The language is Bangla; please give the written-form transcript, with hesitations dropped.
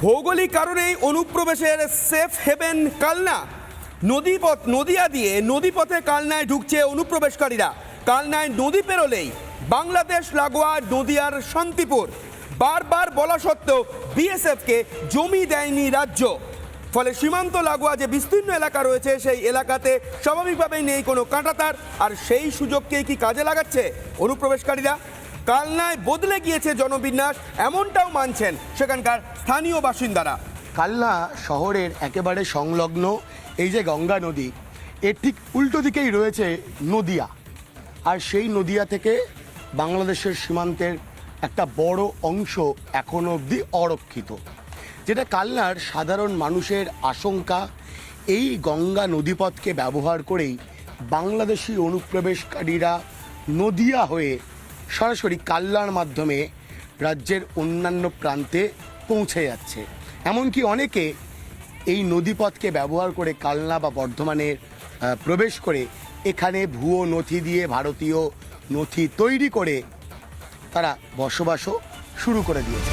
ভৌগোলিক কারণেই অনুপ্রবেশের সেফ হেভেন কালনা। নদিয়া দিয়ে নদীপথে কালনায় ঢুকছে অনুপ্রবেশকারীরা। কালনায় নদী পেরোলেই বাংলাদেশ লাগোয়া নদিয়ার শান্তিপুর। বারবার বলা সত্ত্বেও বিএসএফকে জমি দেয়নি রাজ্য। ফলে সীমান্ত লাগোয়া যে বিস্তীর্ণ এলাকা রয়েছে সেই এলাকাতে স্বাভাবিকভাবেই নেই কোনো কাঁটাতার, আর সেই সুযোগকেই কি কাজে লাগাচ্ছে অনুপ্রবেশকারীরা। কালনায় বদলে গিয়েছে জনবিন্যাস, এমনটাও মানছেন সেখানকার স্থানীয় বাসিন্দারা। কালনা শহরের একেবারে সংলগ্ন এই যে গঙ্গা নদী, এর ঠিক উল্টো দিকেই রয়েছে নদিয়া। আর সেই নদিয়া থেকে বাংলাদেশের সীমান্তের একটা বড় অংশ এখনো অবধি অরক্ষিত, যেটা কালনার সাধারণ মানুষের আশঙ্কা। এই গঙ্গা নদীপথকে ব্যবহার করেই বাংলাদেশি অনুপ্রবেশকারীরা নদিয়া হয়ে সরাসরি কালনার মাধ্যমে রাজ্যের অন্যান্য প্রান্তে পৌঁছে যাচ্ছে। এমনকি অনেকে এই নদীপথকে ব্যবহার করে কালনা বা বর্ধমানে প্রবেশ করে এখানে ভুয়ো নথি দিয়ে ভারতীয় নথি তৈরি করে তারা বসবাসও শুরু করে দিয়েছে।